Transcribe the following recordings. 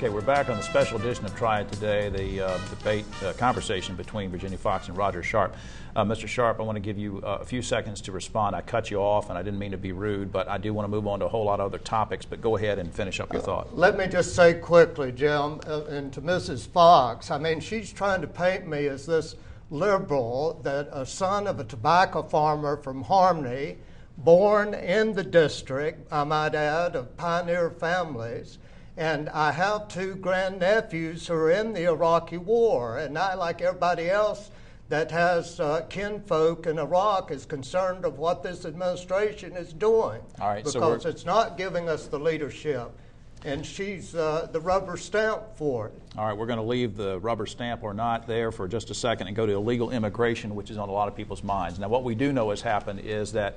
Okay, we're back on the special edition of Triad Today, the debate conversation between Virginia Foxx and Roger Sharpe. Mr. Sharpe, I want to give you a few seconds to respond. I cut you off, and I didn't mean to be rude, but I do want to move on to a whole lot of other topics, but go ahead and finish up your thought. Let me just say quickly, Jim, and to Mrs. Foxx, I mean, she's trying to paint me as this liberal, that a son of a tobacco farmer from Harmony, born in the district, I might add, of pioneer families. And I have two grandnephews who are in the Iraqi war, and I, like everybody else that has kinfolk in Iraq, is concerned of what this administration is doing. All right, because it's not giving us the leadership, and she's the rubber stamp for it. All right, we're going to leave the rubber stamp or not there for just a second and go to illegal immigration, which is on a lot of people's minds. Now, what we do know has happened is that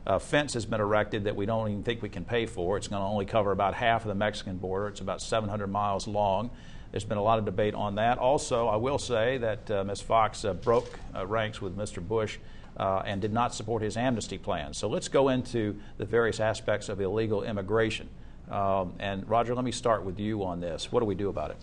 a fence has been erected that we don't even think we can pay for. It's going to only cover about half of the Mexican border. It's about 700 miles long. There's been a lot of debate on that. Also, I will say that Ms. Foxx broke ranks with Mr. Bush and did not support his amnesty plan. So let's go into the various aspects of illegal immigration. And Roger, let me start with you on this. What do we do about it?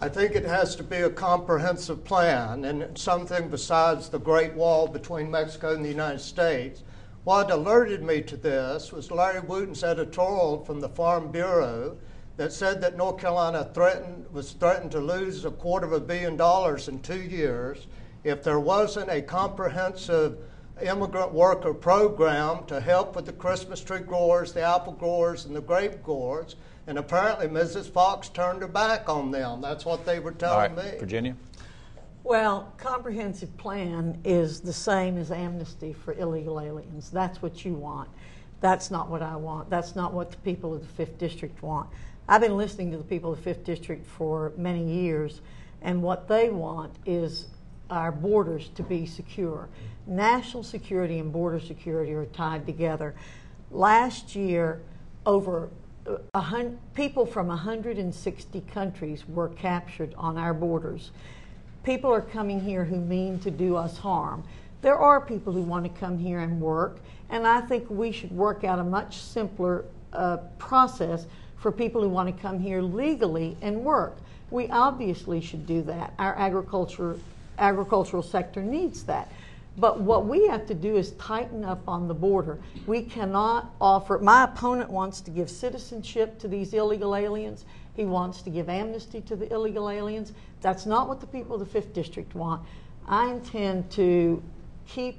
I think it has to be a comprehensive plan, and something besides the Great Wall between Mexico and the United States. What alerted me to this was Larry Wooten's editorial from the Farm Bureau that said that North Carolina was threatened to lose $250 million in 2 years if there wasn't a comprehensive immigrant worker program to help with the Christmas tree growers, the apple growers, and the grape growers. And apparently Mrs. Foxx turned her back on them. That's what they were telling me. Virginia? Well, comprehensive plan is the same as amnesty for illegal aliens. That's what you want. That's not what I want. That's not what the people of the 5th District want. I've been listening to the people of the 5th District for many years, and what they want is our borders to be secure. National security and border security are tied together. Last year, over people from 160 countries were captured on our borders. People are coming here who mean to do us harm. There are people who want to come here and work, and I think we should work out a much simpler process for people who want to come here legally and work. We obviously should do that. Our agricultural sector needs that. But what we have to do is tighten up on the border. We cannot offer, my opponent wants to give citizenship to these illegal aliens. He wants to give amnesty to the illegal aliens. That's not what the people of the 5th District want. I intend to to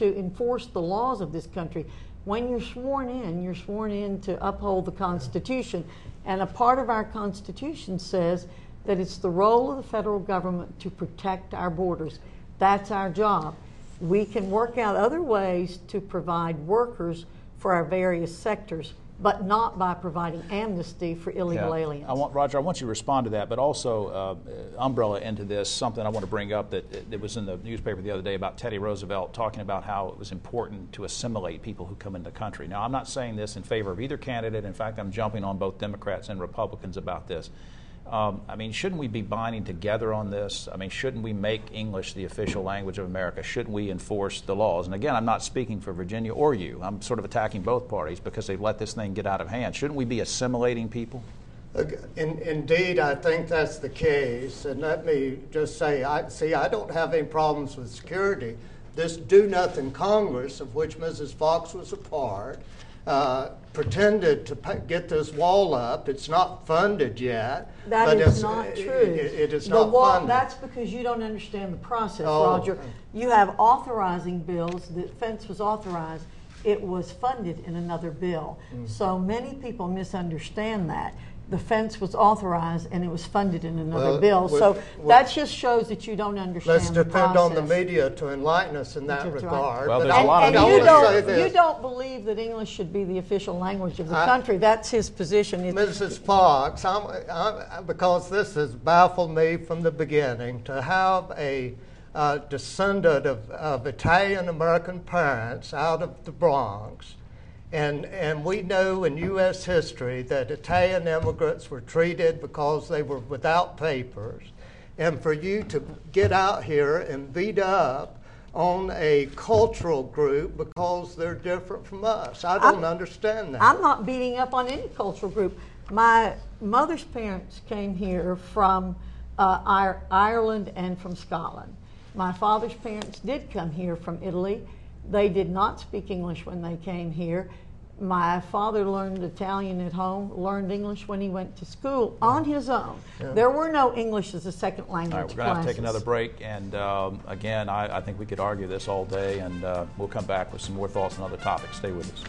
enforce the laws of this country. When you're sworn in to uphold the Constitution. And a part of our Constitution says that it's the role of the federal government to protect our borders. That's our job. We can work out other ways to provide workers for our various sectors, but not by providing amnesty for illegal aliens. Roger, I want you to respond to that, but also umbrella into this, something I want to bring up that was in the newspaper the other day about Teddy Roosevelt talking about how it was important to assimilate people who come into the country. Now, I'm not saying this in favor of either candidate. In fact, I'm jumping on both Democrats and Republicans about this. I mean, shouldn't we be binding together on this? I mean, shouldn't we make English the official language of America? Shouldn't we enforce the laws? And again, I'm not speaking for Virginia or you. I'm sort of attacking both parties because they've let this thing get out of hand. Shouldn't we be assimilating people? Indeed, I think that's the case. And let me just say, I don't have any problems with security. This do-nothing Congress, of which Mrs. Foxx was a part, pretended to get this wall up. It's not funded yet. That is not true. It is not funded. That's because you don't understand the process, Roger. You have authorizing bills. The fence was authorized. It was funded in another bill. So many people misunderstand that. The fence was authorized and it was funded in another bill. So that just shows that you don't understand the process. Let's depend on the media to enlighten us in that regard. Well, there's a lot of you don't believe that English should be the official language of the country. That's his position. Mrs. Foxx, because this has baffled me from the beginning, to have a descendant of Italian-American parents out of the Bronx. And we know in U.S. history that Italian immigrants were treated because they were without papers. And for you to get out here and beat up on a cultural group because they're different from us, I don't understand that. I'm not beating up on any cultural group. My mother's parents came here from Ireland and from Scotland. My father's parents did come here from Italy. They did not speak English when they came here. My father learned Italian at home, learned English when he went to school on his own. Yeah. There were no English as a second language classes. All right, we're going to have to take another break. And again, I think we could argue this all day, and we'll come back with some more thoughts on other topics. Stay with us.